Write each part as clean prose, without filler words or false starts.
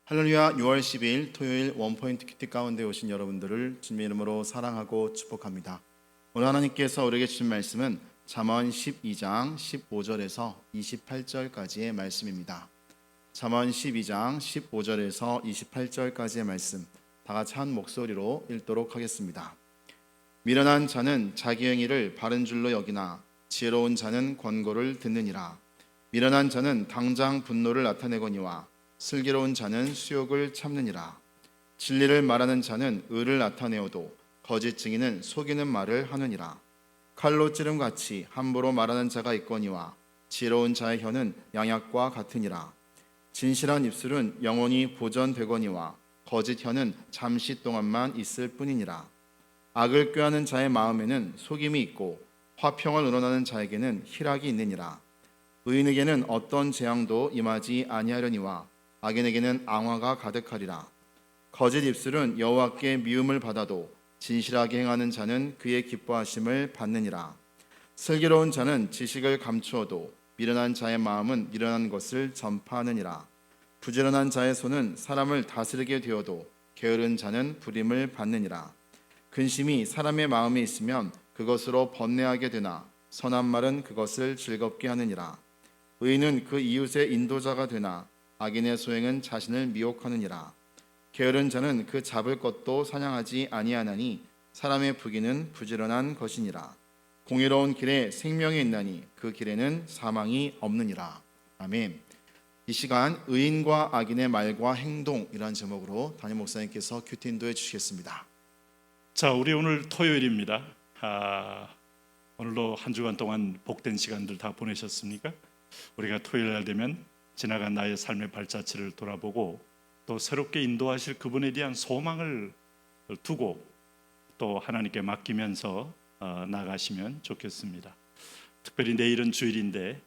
할렐루야. 6월 12일 토요일 원포인트 큐티 가운데 오신 여러분들을 주님의 이름으로 사랑하고 축복합니다. 오늘 하나님께서 우리에게 주신 말씀은 잠언 12장 15절에서 28절까지의 말씀입니다. 잠언 12장 15절에서 28절까지의 말씀, 다 같이 한 목소리로 읽도록 하겠습니다. 미련한 자는 자기 행위를 바른 줄로 여기나 지혜로운 자는 권고를 듣느니라. 미련한 자는 당장 분노를 나타내거니와 슬기로운 자는 수욕을 참느니라. 진리를 말하는 자는 의를 나타내어도 거짓 증인은 속이는 말을 하느니라. 칼로 찌름같이 함부로 말하는 자가 있거니와 지혜로운 자의 혀는 양약과 같으니라. 진실한 입술은 영원히 보존되거니와 거짓 혀는 잠시 동안만 있을 뿐이니라. 악을 꾀하는 자의 마음에는 속임이 있고 화평을 우러나는 자에게는 희락이 있느니라. 의인에게는 어떤 재앙도 임하지 아니하려니와 악인에게는 앙화가 가득하리라. 거짓 입술은 여호와께 미움을 받아도 진실하게 행하는 자는 그의 기뻐하심을 받느니라. 슬기로운 자는 지식을 감추어도 미련한 자의 마음은 미련한 것을 전파하느니라. 부지런한 자의 손은 사람을 다스리게 되어도 게으른 자는 부림을 받느니라. 근심이 사람의 마음에 있으면 그것으로 번뇌하게 되나 선한 말은 그것을 즐겁게 하느니라. 의인은 그 이웃의 인도자가 되나 악인의 소행은 자신을 미혹하느니라. 게으른 자는 그 잡을 것도 사냥하지 아니하나니 사람의 부귀는 부지런한 것이니라. 공의로운 길에 생명이 있나니 그 길에는 사망이 없느니라. 아멘. 이 시간 의인과 악인의 말과 행동이라는 제목으로 담임 목사님께서 큐티 인도해 주시겠습니다. 자, 우리 오늘 토요일입니다. 오늘도 한 주간 동안 복된 시간들 다 보내셨습니까? 우리가 토요일 날 되면 지나간 나의 삶의 발자취를 돌아보고 또 새롭게 인도하실 그분에 대한 소망을 두고 또 하나님께 맡기면서 나가시면 좋겠습니다. 특별히 내일은 주일인데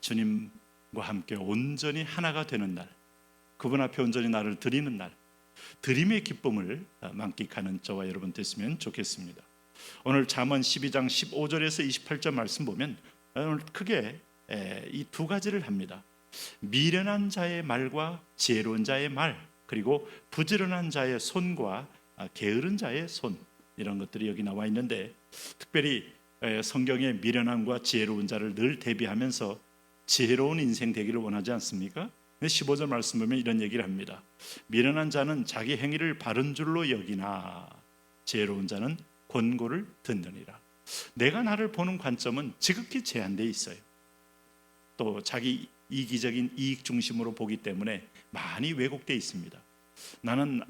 주님과 함께 온전히 하나가 되는 날, 그분 앞에 온전히 나를 드리는 날, 드림의 기쁨을 만끽하는 저와 여러분 됐으면 좋겠습니다. 오늘 잠언 12장 15절에서 28절 말씀 보면 오늘 크게 이 두 가지를 합니다. 미련한 자의 말과 지혜로운 자의 말, 그리고 부지런한 자의 손과 게으른 자의 손, 이런 것들이 여기 나와 있는데 특별히 성경의 미련함과 지혜로운 자를 늘 대비하면서 지혜로운 인생 되기를 원하지 않습니까? 15절 말씀 보면 이런 얘기를 합니다. 미련한 자는 자기 행위를 바른 줄로 여기나 지혜로운 자는 권고를 듣느니라. 내가 나를 보는 관점은 지극히 제한되어 있어요. 또 자기 이기적인 이익 중심으로 보기 때문에 많이 왜곡되어 있습니다. 나는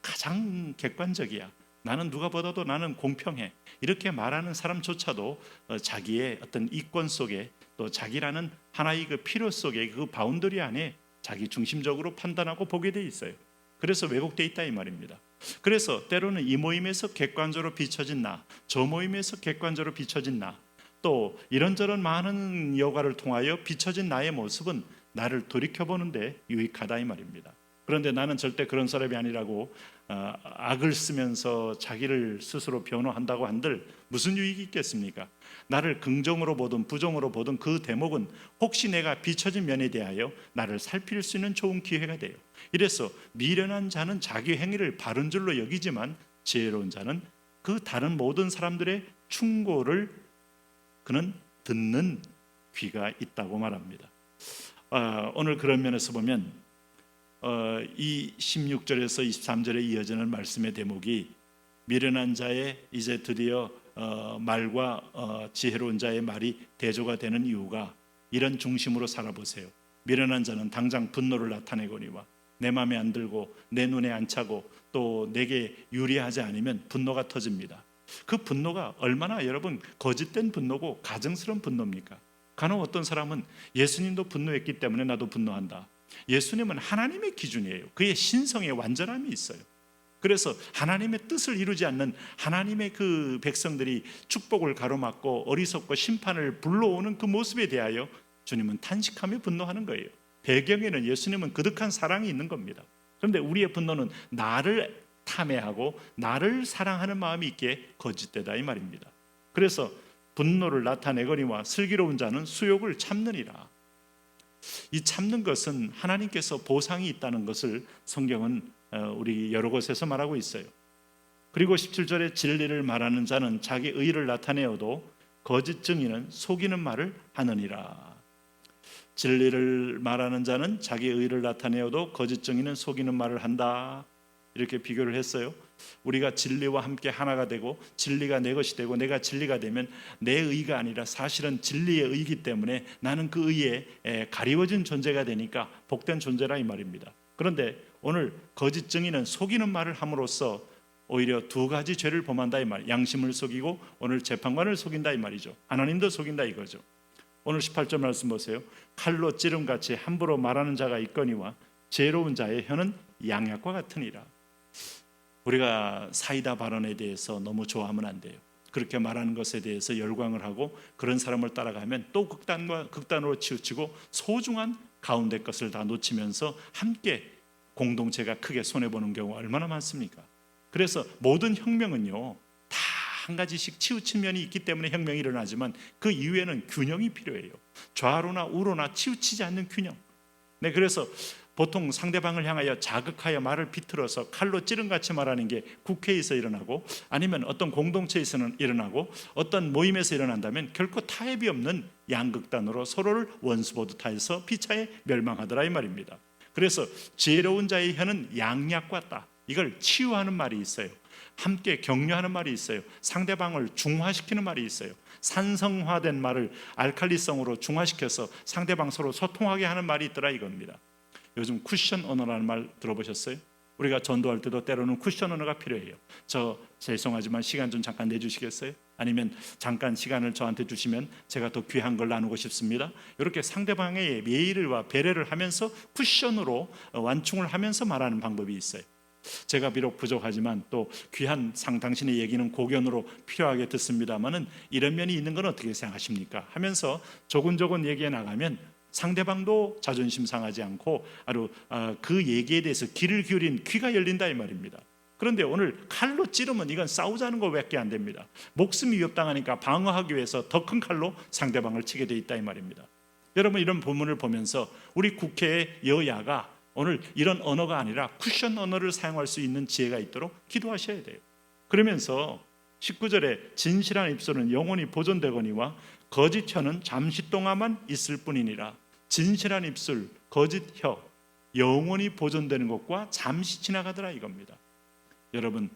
가장 객관적이야, 나는 누가 보다도 나는 공평해, 이렇게 말하는 사람조차도 자기의 어떤 이권 속에 또 자기라는 하나의 그 필요 속에 그 바운더리 안에 자기 중심적으로 판단하고 보게 돼 있어요. 그래서 왜곡되어 있다 이 말입니다. 그래서 때로는 이 모임에서 객관적으로 비춰진 나, 저 모임에서 객관적으로 비춰진 나, 또 이런저런 많은 여과를 통하여 비춰진 나의 모습은 나를 돌이켜보는데 유익하다 이 말입니다. 그런데 나는 절대 그런 사람이 아니라고 악을 쓰면서 자기를 스스로 변호한다고 한들 무슨 유익이 있겠습니까? 나를 긍정으로 보든 부정으로 보든 그 대목은 혹시 내가 비춰진 면에 대하여 나를 살필 수 있는 좋은 기회가 돼요. 이래서 미련한 자는 자기 행위를 바른 줄로 여기지만 지혜로운 자는 그 다른 모든 사람들의 충고를 그는 듣는 귀가 있다고 말합니다. 오늘 그런 면에서 보면 이 16절에서 23절에 이어지는 말씀의 대목이 미련한 자의 이제 드디어 말과 지혜로운 자의 말이 대조가 되는 이유가 이런 중심으로 살아보세요. 미련한 자는 당장 분노를 나타내거니와 내 마음에 안 들고 내 눈에 안 차고 또 내게 유리하지 않으면 분노가 터집니다. 그 분노가 얼마나 여러분 거짓된 분노고 가증스러운 분노입니까? 간혹 어떤 사람은 예수님도 분노했기 때문에 나도 분노한다. 예수님은 하나님의 기준이에요. 그의 신성의 완전함이 있어요. 그래서 하나님의 뜻을 이루지 않는 하나님의 그 백성들이 축복을 가로막고 어리석고 심판을 불러오는 그 모습에 대하여 주님은 탄식하며 분노하는 거예요. 배경에는 예수님은 그득한 사랑이 있는 겁니다. 그런데 우리의 분노는 나를 탐해하고 나를 사랑하는 마음이 있기에 거짓되다 이 말입니다. 그래서 분노를 나타내거니와 슬기로운 자는 수욕을 참느니라. 이 참는 것은 하나님께서 보상이 있다는 것을 성경은 우리 여러 곳에서 말하고 있어요. 그리고 17절에 진리를 말하는 자는 자기 의를 나타내어도 거짓 증인은 속이는 말을 하느니라. 진리를 말하는 자는 자기 의를 나타내어도 거짓 증인은 속이는 말을 한다. 이렇게 비교를 했어요. 우리가 진리와 함께 하나가 되고 진리가 내 것이 되고 내가 진리가 되면 내 의가 아니라 사실은 진리의 의이기 때문에 나는 그 의에 가리워진 존재가 되니까 복된 존재라 이 말입니다. 그런데 오늘 거짓 증인은 속이는 말을 함으로써 오히려 두 가지 죄를 범한다 이 말. 양심을 속이고 오늘 재판관을 속인다 이 말이죠. 하나님도 속인다 이거죠. 오늘 18절 말씀 보세요. 칼로 찌름같이 함부로 말하는 자가 있거니와 지혜로운 자의 혀는 양약과 같으니라. 우리가 사이다 발언에 대해서 너무 좋아하면 안 돼요. 그렇게 말하는 것에 대해서 열광을 하고 그런 사람을 따라가면 또 극단으로 치우치고 소중한 가운데 것을 다 놓치면서 함께 공동체가 크게 손해보는 경우가 얼마나 많습니까? 그래서 모든 혁명은요 다 한 가지씩 치우친 면이 있기 때문에 혁명이 일어나지만 그 이후에는 균형이 필요해요. 좌로나 우로나 치우치지 않는 균형. 네, 그래서 보통 상대방을 향하여 자극하여 말을 비틀어서 칼로 찌른같이 말하는 게 국회에서 일어나고 아니면 어떤 공동체에서는 일어나고 어떤 모임에서 일어난다면 결코 타협이 없는 양극단으로 서로를 원수보듯 하여서 피차에 멸망하더라 이 말입니다. 그래서 지혜로운 자의 혀는 양약 같다. 이걸 치유하는 말이 있어요. 함께 격려하는 말이 있어요. 상대방을 중화시키는 말이 있어요. 산성화된 말을 알칼리성으로 중화시켜서 상대방 서로 소통하게 하는 말이 있더라 이겁니다. 요즘 쿠션 언어라는 말 들어보셨어요? 우리가 전도할 때도 때로는 쿠션 언어가 필요해요. 저 죄송하지만 시간 좀 잠깐 내주시겠어요? 아니면 잠깐 시간을 저한테 주시면 제가 더 귀한 걸 나누고 싶습니다. 이렇게 상대방의 예의와 배려를 하면서 쿠션으로 완충을 하면서 말하는 방법이 있어요. 제가 비록 부족하지만 또 귀한 당신의 얘기는 고견으로 필요하게 듣습니다마는 이런 면이 있는 건 어떻게 생각하십니까? 하면서 조근조근 얘기해 나가면 상대방도 자존심 상하지 않고 그 얘기에 대해서 귀를 기울인 귀가 열린다 이 말입니다. 그런데 오늘 칼로 찌르면 이건 싸우자는 것밖에 안 됩니다. 목숨이 위협당하니까 방어하기 위해서 더 큰 칼로 상대방을 치게 돼 있다 이 말입니다. 여러분 이런 본문을 보면서 우리 국회의 여야가 오늘 이런 언어가 아니라 쿠션 언어를 사용할 수 있는 지혜가 있도록 기도하셔야 돼요. 그러면서 19절에 진실한 입술은 영원히 보존되거니와 거짓 혀는 잠시 동안만 있을 뿐이니라. 진실한 입술, 거짓 혀, 영원히 보존되는 것과 잠시 지나가더라 이겁니다. 여러분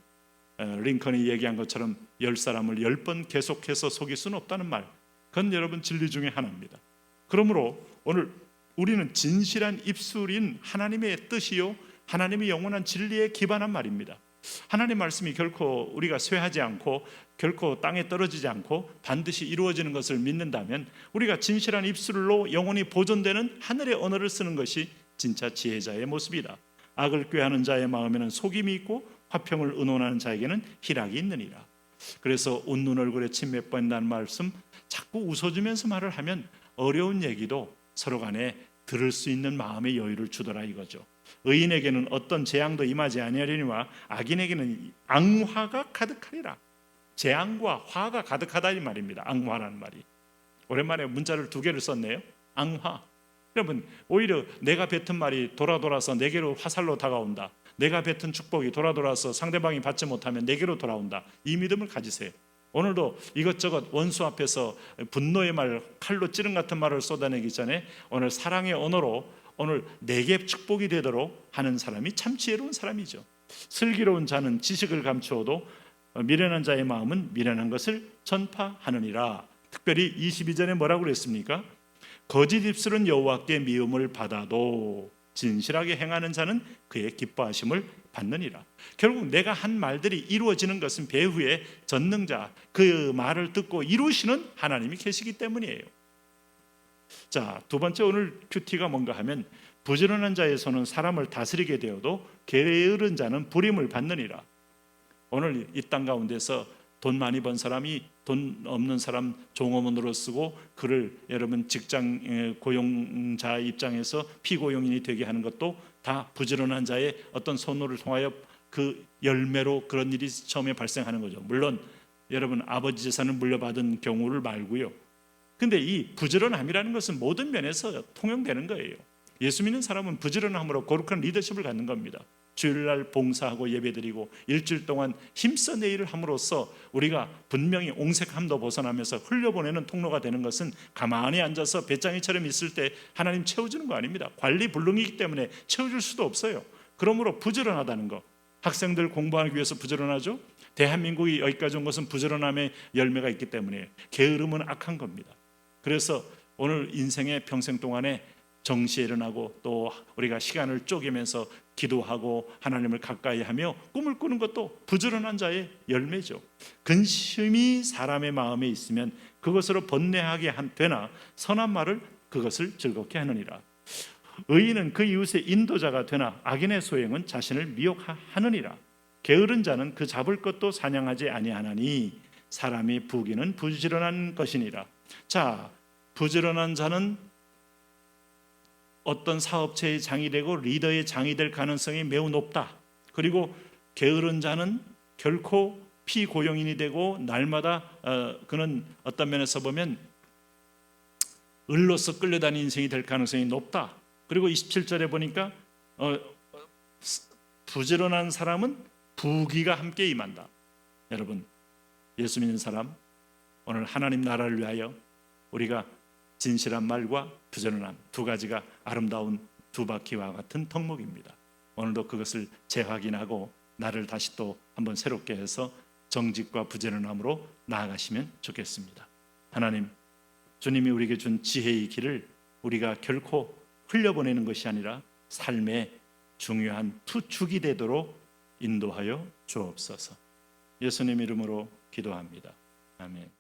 링컨이 얘기한 것처럼 10사람을 10번 계속해서 속일 수는 없다는 말, 그건 여러분 진리 중에 하나입니다. 그러므로 오늘 우리는 진실한 입술인 하나님의 뜻이요 하나님의 영원한 진리에 기반한 말입니다. 하나님 말씀이 결코 우리가 쇠하지 않고 결코 땅에 떨어지지 않고 반드시 이루어지는 것을 믿는다면 우리가 진실한 입술로 영원히 보존되는 하늘의 언어를 쓰는 것이 진짜 지혜자의 모습이다. 악을 꾀하는 자의 마음에는 속임이 있고 화평을 의논하는 자에게는 희락이 있느니라. 그래서 웃는 얼굴에 침 몇 번이라는 말씀 자꾸 웃어주면서 말을 하면 어려운 얘기도 서로 간에 들을 수 있는 마음의 여유를 주더라 이거죠. 의인에게는 어떤 재앙도 임하지 아니하려니와 악인에게는 앙화가 가득하리라. 재앙과 화가 가득하다 이 말입니다. 앙화라는 말이 오랜만에 문자를 2개를 썼네요. 앙화. 여러분 오히려 내가 뱉은 말이 돌아서 내게로 화살로 다가온다. 내가 뱉은 축복이 돌아서 상대방이 받지 못하면 내게로 돌아온다. 이 믿음을 가지세요. 오늘도 이것저것 원수 앞에서 분노의 말, 칼로 찌른 같은 말을 쏟아내기 전에 오늘 사랑의 언어로 오늘 내게 축복이 되도록 하는 사람이 참 지혜로운 사람이죠. 슬기로운 자는 지식을 감추어도 미련한 자의 마음은 미련한 것을 전파하느니라. 특별히 22절에 뭐라고 그랬습니까? 거짓 입술은 여호와께 미움을 받아도 진실하게 행하는 자는 그의 기뻐하심을 받느니라. 결국 내가 한 말들이 이루어지는 것은 배후에 전능자, 그 말을 듣고 이루시는 하나님이 계시기 때문이에요. 자, 두 번째 오늘 큐티가 뭔가 하면 부지런한 자의 손은 사람을 다스리게 되어도 게으른 자는 불임을 받느니라. 오늘 이 땅 가운데서 돈 많이 번 사람이 돈 없는 사람 종업원으로 쓰고 그를 여러분 직장 고용자 입장에서 피고용인이 되게 하는 것도 다 부지런한 자의 어떤 손으로 통하여 그 열매로 그런 일이 처음에 발생하는 거죠. 물론 여러분 아버지 재산을 물려받은 경우를 말고요. 근데 이 부지런함이라는 것은 모든 면에서 통용되는 거예요. 예수 믿는 사람은 부지런함으로 거룩한 리더십을 갖는 겁니다. 주일날 봉사하고 예배드리고 일주일 동안 힘써 내 일을 함으로써 우리가 분명히 옹색함도 벗어나면서 흘려보내는 통로가 되는 것은 가만히 앉아서 배짱이처럼 있을 때 하나님 채워주는 거 아닙니다. 관리불능이기 때문에 채워줄 수도 없어요. 그러므로 부지런하다는 거, 학생들 공부하기 위해서 부지런하죠. 대한민국이 여기까지 온 것은 부지런함의 열매가 있기 때문에 게으름은 악한 겁니다. 그래서 오늘 인생의 평생 동안에 정시에 일어나고 또 우리가 시간을 쪼개면서 기도하고 하나님을 가까이 하며 꿈을 꾸는 것도 부지런한 자의 열매죠. 근심이 사람의 마음에 있으면 그것으로 번뇌하게 되나 선한 말을 그것을 즐겁게 하느니라. 의인은 그 이웃의 인도자가 되나 악인의 소행은 자신을 미혹하느니라. 게으른 자는 그 잡을 것도 사냥하지 아니하나니 사람이 부귀는 부지런한 것이니라. 자, 부지런한 자는 어떤 사업체의 장이 되고 리더의 장이 될 가능성이 매우 높다. 그리고 게으른 자는 결코 피고용인이 되고 날마다 그는 어떤 면에서 보면 을로서 끌려다니는 인생이 될 가능성이 높다. 그리고 27절에 보니까 부지런한 사람은 부귀가 함께 임한다. 여러분, 예수 믿는 사람, 오늘 하나님 나라를 위하여 우리가 진실한 말과 부지런함 두 가지가 아름다운 두 바퀴와 같은 덕목입니다. 오늘도 그것을 재확인하고 나를 다시 또 한번 새롭게 해서 정직과 부지런함으로 나아가시면 좋겠습니다. 하나님, 주님이 우리에게 준 지혜의 길을 우리가 결코 흘려보내는 것이 아니라 삶의 중요한 투축이 되도록 인도하여 주옵소서. 예수님 이름으로 기도합니다. 아멘.